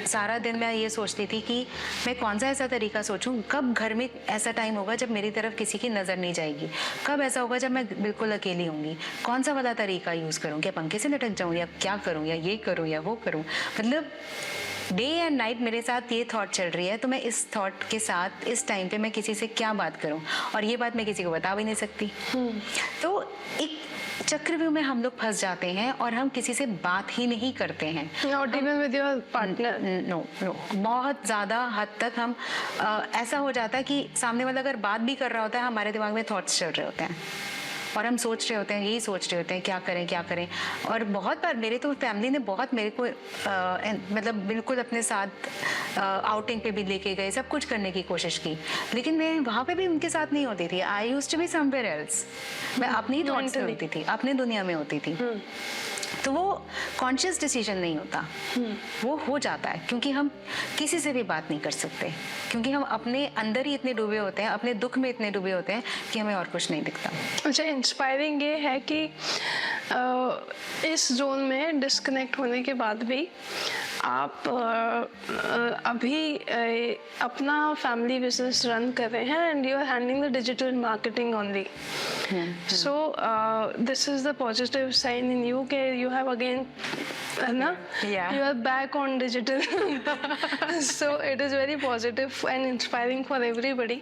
सारा दिन मैं ये सोचती थी कि मैं कौन सा ऐसा तरीका सोचूं, कब घर में ऐसा टाइम होगा जब मेरी तरफ किसी की नज़र नहीं जाएगी, कब ऐसा होगा जब मैं बिल्कुल अकेली होंगी, कौन सा वाला तरीका यूज़ करूँ, क्या पंखे से लटक जाऊँ या क्या करूँ, या ये करूँ या वो करूँ। मतलब डे एंड नाइट मेरे साथ ये थॉट चल रही है। तो मैं इस थॉट के साथ इस टाइम पे मैं किसी से क्या बात करूँ, और ये बात मैं किसी को बता भी नहीं सकती। तो एक चक्रव्यूह में हम लोग फंस जाते हैं और हम किसी से बात ही नहीं करते हैं। Not even with your partner? No, बहुत ज़्यादा हद तक हम ऐसा हो जाता है कि सामने वाला अगर बात भी कर रहा होता है, हमारे दिमाग में थॉट्स चल रहे होते हैं। और हम सोच रहे होते हैं, यही सोच रहे होते हैं क्या करें क्या करें। और बहुत बार मेरे तो फैमिली ने बहुत मेरे को मतलब बिल्कुल अपने साथ आउटिंग पे भी लेके गए, सब कुछ करने की कोशिश की, लेकिन मैं वहाँ पे भी उनके साथ नहीं होती थी। I used to be somewhere else. मैं अपनी थॉट्स में होती थी, अपनी दुनिया में होती थी। तो वो कॉन्शियस डिसीजन नहीं होता, वो हो जाता है क्योंकि हम किसी से भी बात नहीं कर सकते, क्योंकि हम अपने अंदर ही इतने डूबे होते हैं, अपने दुख में इतने डूबे होते हैं कि हमें और कुछ नहीं दिखता। अच्छा, इंस्पायरिंग ये है कि इस जोन में डिस्कनेक्ट होने के बाद भी आप अभी अपना फैमिली बिजनेस रन कर रहे हैं and you are handling the digital marketing only. So this is the positive sign in you के यू हैव अगेन, है ना, you are back on digital. So it is very positive and inspiring for everybody.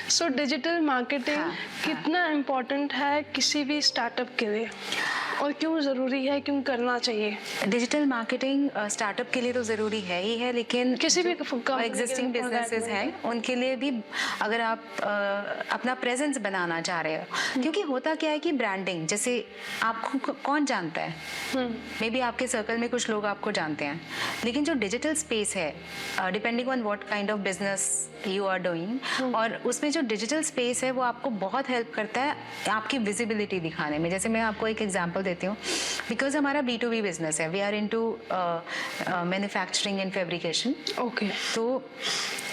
So digital marketing कितना important है किसी भी startup के लिए, और क्यों ज़रूरी है, क्यों करना चाहिए? डिजिटल मार्केटिंग स्टार्टअप के लिए तो ज़रूरी है ही है, लेकिन किसी भी एग्जिस्टिंग बिजनेसेस हैं उनके लिए भी अगर आप अपना प्रेजेंस बनाना चाह रहे हो, क्योंकि होता क्या है कि ब्रांडिंग, जैसे आपको कौन जानता है, मे बी आपके सर्कल में कुछ लोग आपको जानते हैं, लेकिन जो डिजिटल स्पेस है, depending on what kind of business you are doing, और उसमें जो डिजिटल स्पेस है वो आपको बहुत हेल्प करता है आपकी विजिबिलिटी दिखाने में। जैसे मैं आपको एक एग्जांपल देती हूँ, बिकॉज हमारा B2B बिजनेस है, we are into manufacturing and fabrication. Okay, तो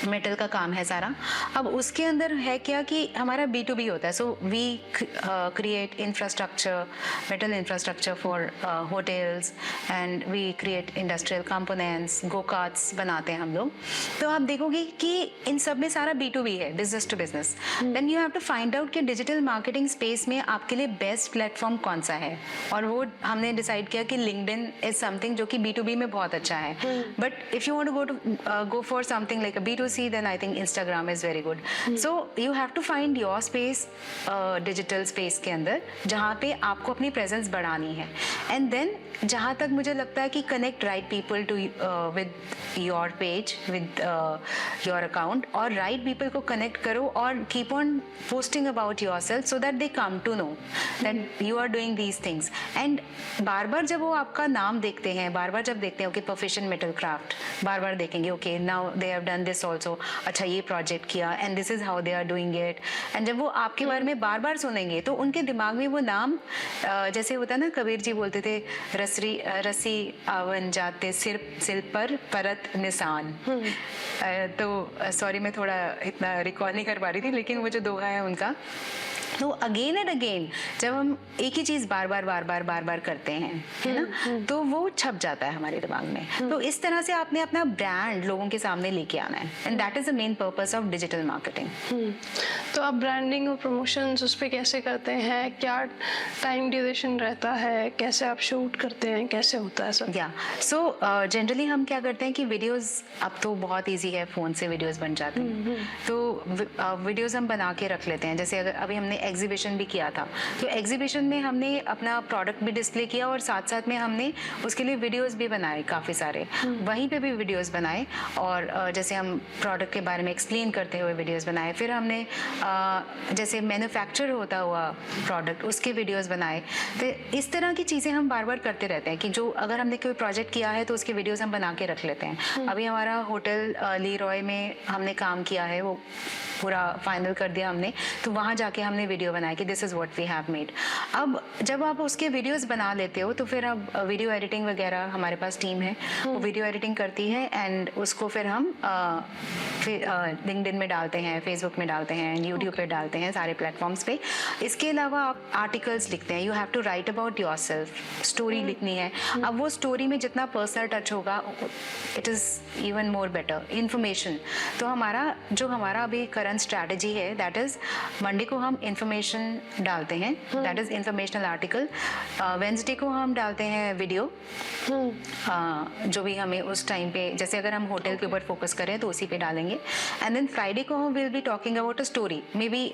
मेटल का काम है सारा। अब उसके अंदर है क्या कि हमारा B2B होता है, so we create infrastructure, metal infrastructure for hotels, and we create industrial components, go karts बनाते हैं हम लोग। तो आप देखोगे कि इन सब में सारा B2B है, business to business. Then you have to find out कि डिजिटल मार्केटिंग स्पेस में आपके लिए बेस्ट प्लेटफॉर्म कौन सा है, और वो हमने डिसाइड किया कि लिंक्डइन इज समथिंग जो कि B2B में बहुत अच्छा है, but if you want to go for something like a B2C, then I think Instagram is very good. So you have to find your space, digital space के अंदर, जहाँ पे आपको अपनी presence बढ़ानी है, and then जहाँ तक मुझे लगता है कि connect right people to with your page, with your account, और right people को connect करो और keep on posting about yourself so that they come to know that you are doing these things. And बार बार जब वो आपका नाम देखते हैं, बार बार जब देखते हैं कि प्रोफेशन मेटल क्राफ्ट, बार बार देखेंगे okay now they have done this also, अच्छा ये प्रोजेक्ट किया and this is how they are doing it, and जब वो आपके बारे में बार बार सुनेंगे तो उनके दिमाग में वो नाम, जैसे होता है ना, कबीर जी बोलते थे, रसी आवन जाते सिर पर परत निशान। तो सॉरी मैं थोड़ा इतना रिकॉल नहीं कर पा रही थी, लेकिन वो जो दोहा है उनका, तो अगेन एंड अगेन जब हम एक ही चीज बार बार करते हैं, है ना, तो वो छप जाता है हमारे दिमाग में। तो इस तरह से आपने अपना ब्रांड लोगों के सामने लेके आना है, and that is the main purpose of digital marketing. तो आप ब्रांडिंग और प्रमोशंस उस पर कैसे करते हैं, क्या टाइम ड्यूरेशन रहता है, कैसे आप शूट करते हैं, कैसे होता है सब? या सो जनरली हम क्या करते हैं कि वीडियोस, अब तो बहुत ईजी है, फोन से वीडियोस बन जाते हैं, तो वीडियोस हम बना के रख लेते हैं। जैसे अगर अभी हमने एग्जीबिशन भी किया था, तो एग्जीबिशन में हमने अपना प्रोडक्ट भी डिस्प्ले किया और साथ साथ में हमने उसके लिए वीडियोस भी बनाए काफ़ी सारे, वहीं पे भी वीडियोस बनाए, और जैसे हम प्रोडक्ट के बारे में एक्सप्लेन करते हुए वीडियोस बनाए। फिर हमने जैसे मैन्युफैक्चर होता हुआ प्रोडक्ट, उसके वीडियोस बनाए। तो इस तरह की चीज़ें हम बार बार करते रहते हैं कि जो अगर हमने कोई प्रोजेक्ट किया है तो उसके वीडियोस हम बना के रख लेते हैं। अभी हमारा होटल लीरॉय में हमने काम किया है, वो पूरा फाइनल कर दिया हमने, तो वहाँ जाके हमने वीडियो बनाया कि this is what we have made. अब जब आप उसके वीडियोस बना लेते हो तो फिर अब वीडियो एडिटिंग वगैरह हमारे पास टीम है, वो वीडियो एडिटिंग करती है, एंड उसको फिर हम लिंक्डइन में डालते हैं, फेसबुक में डालते हैं, यूट्यूब पे डालते हैं, सारे प्लेटफॉर्म्स पे। इसके अलावा आप आर्टिकल्स लिखते हैं, you have to write about yourself, story लिखनी है। अब वो स्टोरी में जितना पर्सनल टच होगा, it is even more better information. तो हमारा अभी करंट स्ट्रैटेजी है, दैट इज़ मंडे को हम इंफॉर्मेशन डालते हैं, that is informational article. Wednesday को हम डालते हैं वीडियो, जो भी हमें उस टाइम पे, जैसे अगर हम होटल के ऊपर फोकस करें तो उसी पे के डालेंगे एंड देन फ्राइडे को हम will be talking about a story, maybe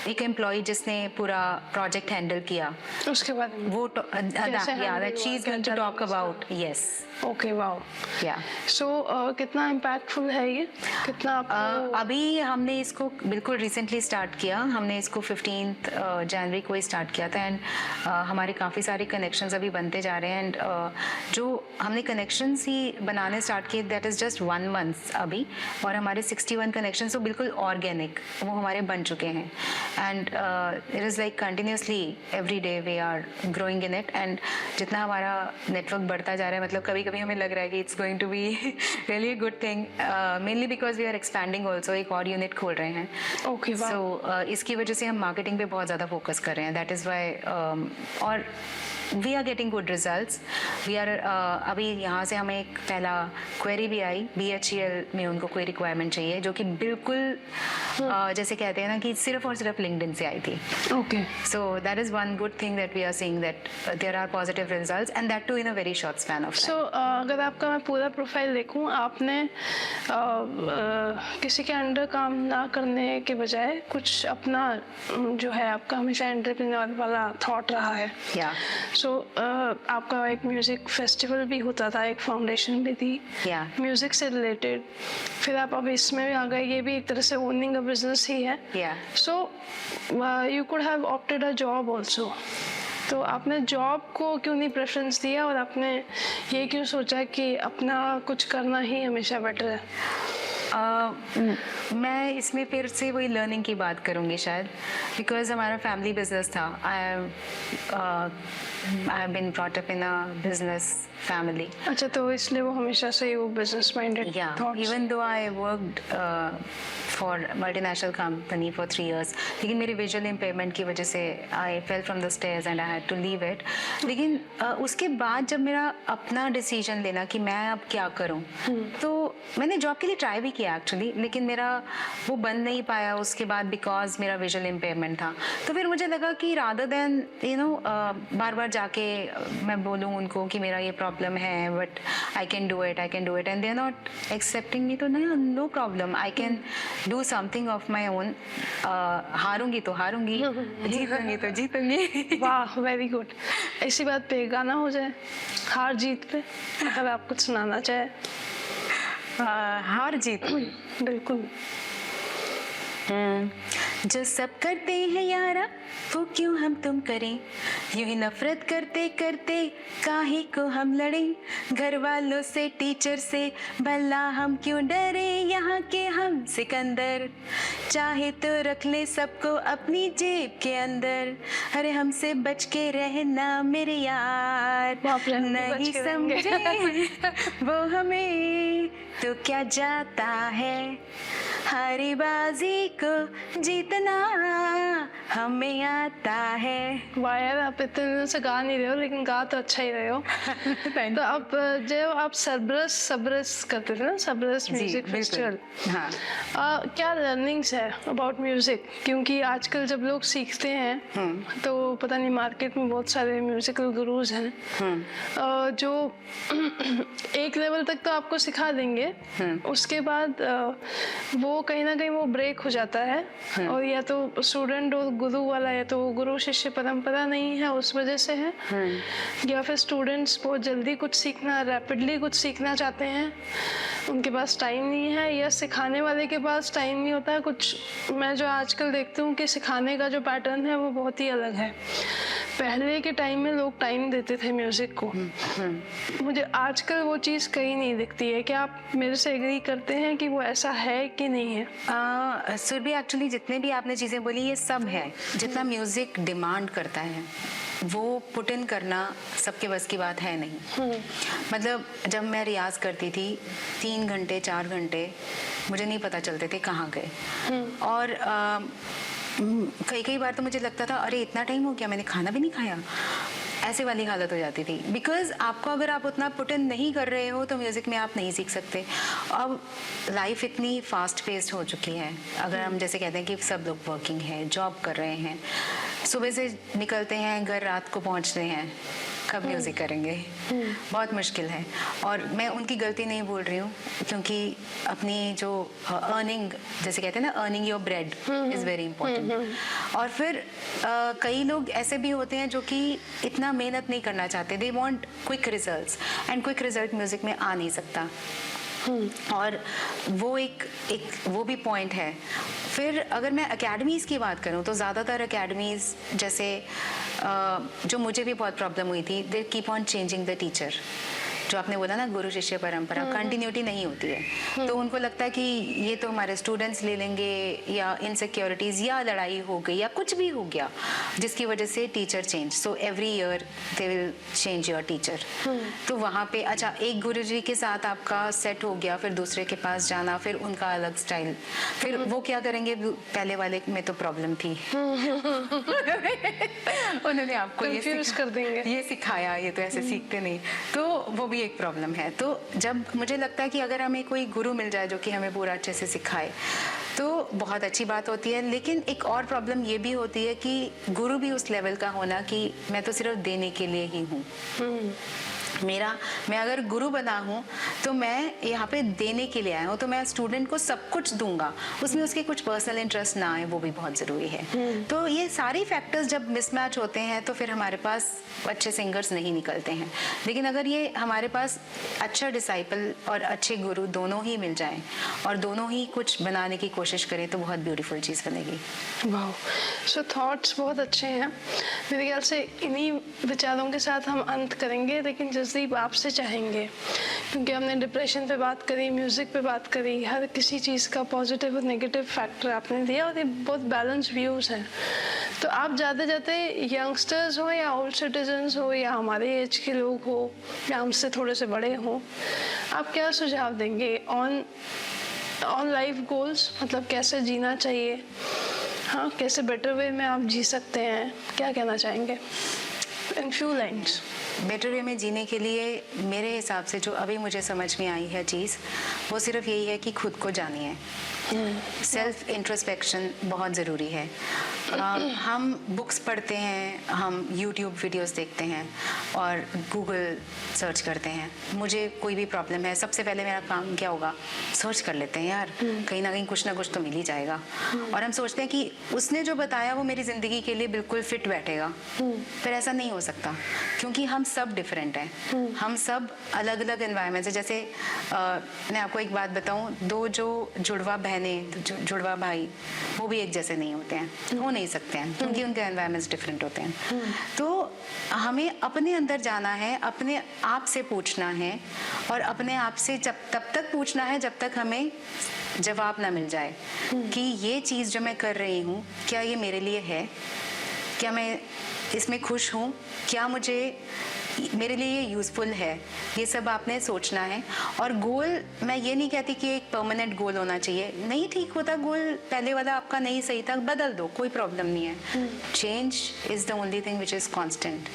एक एम्प्लॉय जिसने पूरा प्रोजेक्ट हैंडल किया उसके बाद वो that she is going to talk about yes okay wow या सो कितना इम्पैक्टफुल है ये, कितना आपको अभी हमने इसको बिल्कुल रिसेंटली स्टार्ट किया, हमने इसको 15th जनवरी को ही स्टार्ट किया था एंड हमारे काफ़ी सारे कनेक्शंस अभी बनते जा रहे हैं एंड जो हमने कनेक्शंस ही बनाने स्टार्ट किए दैट इज़ जस्ट 1 month अभी, और हमारे 61 कनेक्शंस तो बिल्कुल ऑर्गेनिक वो हमारे बन चुके हैं and it is like continuously every day we are growing in it and जितना हमारा नेटवर्क बढ़ता जा रहा है मतलब कभी कभी हमें लग रहा है कि it's going to be really good thing, mainly because we are expanding also, एक और यूनिट खोल रहे हैं ओके सो इसकी वजह से हम मार्केटिंग पे बहुत ज़्यादा फोकस कर रहे हैं, दैट इज़ वाई और we are getting good results we are अभी यहाँ से हमें एक पहला क्वेरी भी आई BHEL में, उनको कोई रिक्वायरमेंट चाहिए जो कि बिल्कुल जैसे कहते हैं ना कि सिर्फ और सिर्फ लिंक्डइन से आई थी, okay so that is one good thing that we are seeing that there are positive results and that too in a very short span of time. सो अगर आपका मैं पूरा प्रोफाइल देखूं, आपने किसी के अंडर काम ना करने के बजाय कुछ अपना जो है आपका हमेशा एंटरप्रेन्योर वाला थॉट रहा है Yeah. सो आपका एक म्यूज़िक फेस्टिवल भी होता था, एक फाउंडेशन भी थी Yeah. म्यूज़िक से रिलेटेड, फिर आप अब इसमें भी आ गए, ये भी एक तरह से ओनिंग अ बिजनेस ही है Yeah. So you could have opted a job also, तो आपने जॉब को क्यों नहीं प्रेफरेंस दिया और आपने ये क्यों सोचा कि अपना कुछ करना ही हमेशा बेटर है? मैं इसमें फिर से वही लर्निंग की बात करूँगी शायद, बिकॉज हमारा फैमिली बिजनेस था, I have been brought up in a business family. अच्छा, तो इसलिए वो हमेशा से ही वो business minded Yeah, thoughts. even though I worked for multinational company for 3 years, लेकिन मेरी visual impairment की वजह से I fell from the stairs and I had to leave it. लेकिन उसके बाद जब मेरा अपना decision लेना कि मैं अब क्या करूं, तो मैंने जॉब के लिए ट्राई भी किया एक्चुअली, लेकिन मेरा वो बन नहीं पाया उसके बाद बिकॉज मेरा विजुअल इम्पेयरमेंट था. तो फिर मुझे लगा कि रादर देन यू नो बार बार जाके मैं बोलूँ उनको कि मेरा ये प्रॉब्लम है but I can do it and they are not accepting me, तो no problem, I can do something of my own. हारूंगी तो हारूंगी, जीतूंगी तो जीतूंगी. वाह, वेरी गुड. इसी बात पे गाना हो जाए, हार जीत पे, अगर आप कुछ सुनाना चाहे. हार जीत बिल्कुल. जो सब करते हैं यारा वो क्यों हम तुम करें, यूं ही नफरत करते करते काहे को हम लड़ें, घर वालों से टीचर से भला हम क्यों डरे, यहाँ के हम सिकंदर चाहे तो रख ले सबको अपनी जेब के अंदर, अरे हमसे बच के रहना मेरे यार, बाप रे, नहीं बच के रहेंगे। समझे वो हमें तो क्या जाता है, हारी बाजी को जीतना हमें आता है. वाह यार, आप इतने दिनों से गा नहीं रहे हो लेकिन गा तो अच्छा ही रहे हो. तो आप जो आप सबरस करते थे ना, सबरस म्यूजिक फेस्टिवल, हाँ. क्या लर्निंग्स है अबाउट म्यूजिक? क्योंकि आजकल जब लोग सीखते हैं तो पता नहीं मार्केट में बहुत सारे म्यूजिकल गुरुज हैं जो एक लेवल तक तो आपको सिखा देंगे, उसके बाद वो कहीं ना कहीं वो ब्रेक हो जाता है, और या तो स्टूडेंट और गुरु वाला, या तो गुरु शिष्य परंपरा नहीं है उस वजह से है, या फिर स्टूडेंट्स बहुत जल्दी कुछ सीखना, रैपिडली कुछ सीखना चाहते हैं, उनके पास टाइम नहीं है, या सिखाने वाले के पास टाइम नहीं होता है. कुछ मैं जो आजकल देखती हूँ कि सिखाने का जो पैटर्न है वो बहुत ही अलग है. पहले के टाइम में लोग टाइम देते थे म्यूजिक को, मुझे आजकल वो चीज़ कहीं नहीं दिखती है. क्या आप मेरे से एग्री करते हैं कि वो ऐसा है कि नहीं है? सुरभि, एक्चुअली जितने भी आपने चीज़ें बोली ये सब है, जितना म्यूज़िक डिमांड करता है वो पुट इन करना सबके बस की बात है नहीं. मतलब जब मैं रियाज करती थी 3 घंटे 4 घंटे मुझे नहीं पता चलते थे कहाँ गए, और कई बार तो मुझे लगता था अरे इतना टाइम हो गया मैंने खाना भी नहीं खाया, ऐसे वाली हालत हो जाती थी. बिकॉज आपको अगर आप उतना पुट इन नहीं कर रहे हो तो म्यूज़िक में आप नहीं सीख सकते. अब लाइफ इतनी फास्ट पेस्ड हो चुकी है, अगर हम जैसे कहते हैं कि सब लोग वर्किंग है, जॉब कर रहे हैं, सुबह से निकलते हैं घर रात को पहुंचते हैं, कब म्यूज़िक करेंगे, बहुत मुश्किल है। और मैं उनकी गलती नहीं बोल रही हूँ, क्योंकि अपनी जो अर्निंग, जैसे कहते हैं ना, earning your bread is very important. और फिर कई लोग ऐसे भी होते हैं जो कि इतना मेहनत नहीं करना चाहते, they want quick results, and quick result music में आ नहीं सकता। और वो एक वो भी पॉइंट है। फिर अगर मैं एकेडमीज़ की बात करूं तो ज़्यादातर एकेडमीज़, जैसे जो मुझे भी बहुत प्रॉब्लम हुई थी, they keep on changing the teacher. जो आपने बोला ना, गुरु शिष्य परंपरा, कंटिन्यूटी नहीं होती है। तो उनको लगता है कि ये तो हमारे स्टूडेंट्स ले लेंगे, या इनसिक्योरिटीज़, या लड़ाई हो गई, या कुछ भी हो गया जिसकी वजह से teacher change, so every year they will change your teacher. तो वहाँ पे अच्छा, एक गुरुजी के साथ आपका सेट हो गया, फिर दूसरे के पास जाना, फिर उनका अलग स्टाइल, फिर वो क्या करेंगे, पहले वाले में तो प्रॉब्लम थी उन्होंने आपको ये सिखाया, ये तो ऐसे सीखते नहीं, तो वो भी एक प्रॉब्लम है। तो जब मुझे लगता है कि अगर हमें कोई गुरु मिल जाए जो कि हमें पूरा अच्छे से सिखाए, तो बहुत अच्छी बात होती है। लेकिन एक और प्रॉब्लम ये भी होती है कि गुरु भी उस लेवल का होना कि मैं तो सिर्फ देने के लिए ही हूँ। मैं अगर गुरु बना हूँ तो मैं यहाँ पे देने के लिए आया हूँ, तो मैं स्टूडेंट को सब कुछ दूंगा, उसमें उसके कुछ पर्सनल इंटरेस्ट ना आए, वो भी बहुत ज़रूरी है। तो ये सारी फैक्टर्स जब मिसमैच होते हैं तो फिर हमारे पास अच्छे सिंगर्स नहीं निकलते हैं। लेकिन अगर ये हमारे पास अच्छा डिसाइपल और अच्छे गुरु दोनों ही मिल जाएं और दोनों ही कुछ बनाने की कोशिश करें, तो बहुत ब्यूटीफुल चीज़ बनेगी। वाह, सो थॉट्स बहुत अच्छे हैं। मेरे ख्याल से इन्हीं विचारों के साथ हम अंत करेंगे, लेकिन जसदीप आपसे चाहेंगे, क्योंकि हमने डिप्रेशन पे बात करी, म्यूज़िक पे बात करी, हर किसी चीज़ का पॉजिटिव और नेगेटिव फैक्टर आपने दिया, और ये बहुत बैलेंस व्यूज़ हैं। तो आप जाते जाते यंगस्टर्स हो या ओल्ड सिटीजन्स हो या हमारे एज के लोग हो या हमसे थोड़े से बड़े हों, आप क्या सुझाव देंगे ऑन लाइफ गोल्स, मतलब कैसे जीना चाहिए, हाँ, कैसे बेटर वे में आप जी सकते हैं, क्या कहना चाहेंगे in few lines? Better way में जीने के लिए मेरे हिसाब से जो अभी मुझे समझ में आई है चीज़, वो सिर्फ यही है कि खुद को जानिए। सेल्फ इंट्रोस्पेक्शन बहुत ज़रूरी है। हम बुक्स पढ़ते हैं, हम यूट्यूब वीडियोस देखते हैं और गूगल सर्च करते हैं। मुझे कोई भी प्रॉब्लम है, सबसे पहले मेरा काम क्या होगा, सर्च कर लेते हैं यार, कहीं ना कहीं कुछ ना कुछ तो मिल ही जाएगा। और हम सोचते हैं कि उसने जो बताया वो मेरी ज़िंदगी के लिए बिल्कुल फिट बैठेगा, पर ऐसा नहीं हो सकता, क्योंकि हम सब डिफरेंट हैं। हम सब अलग अलग एनवायरनमेंट से, जैसे मैं आपको एक बात बताऊं, दो जो जुड़वा बहनें, जुड़वा भाई, वो भी एक जैसे नहीं होते हैं, हो नहीं सकते हैं, क्योंकि उनके एनवायरनमेंट्स डिफरेंट होते हैं। तो हमें अपने अंदर जाना है, अपने आप से पूछना है, और अपने आप से तब तक पूछना है जब तक हमें जवाब ना मिल जाए कि ये चीज़ जो मैं कर रही हूँ, क्या ये मेरे लिए है, क्या मैं इसमें खुश हूँ, क्या मेरे लिए ये यूज़फुल है, ये सब आपने सोचना है। और गोल, मैं ये नहीं कहती कि एक परमानेंट गोल होना चाहिए, नहीं ठीक होता गोल, पहले वाला आपका नहीं सही था, बदल दो, कोई प्रॉब्लम नहीं है। Change is the only thing which is constant.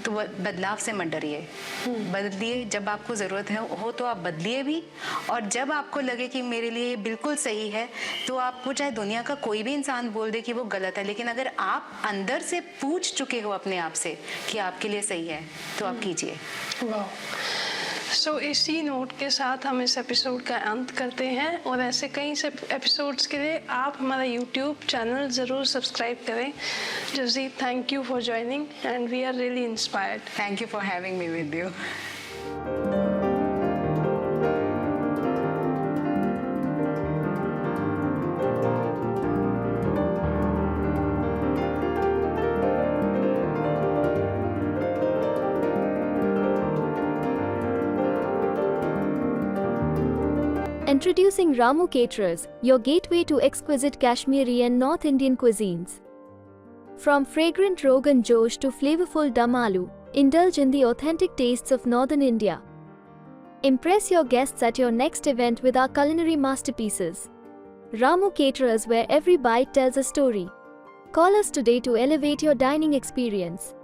तो बदलाव से मत डरिए, बदलिए, जब आपको ज़रूरत हो तो आप बदलिए भी, और जब आपको लगे कि मेरे लिए बिल्कुल सही है, तो आपको चाहे दुनिया का कोई भी इंसान बोल दे कि वो गलत है, लेकिन अगर आप अंदर से पूछ चुके हो अपने आप से कि आपके लिए सही है, तो आप कीजिए। वाह, सो इसी नोट के साथ हम इस एपिसोड का अंत करते हैं, और ऐसे कई से एपिसोड्स के लिए आप हमारा यूट्यूब चैनल ज़रूर सब्सक्राइब करें। Jasdeep, thank you for joining and we are really inspired. Thank you for having me with you. Introducing Ramu Caterers, your gateway to exquisite Kashmiri and North Indian cuisines. From fragrant Rogan Josh to flavorful dum aloo, indulge in the authentic tastes of Northern India. Impress your guests at your next event with our culinary masterpieces. Ramu Caterers, where every bite tells a story. Call us today to elevate your dining experience.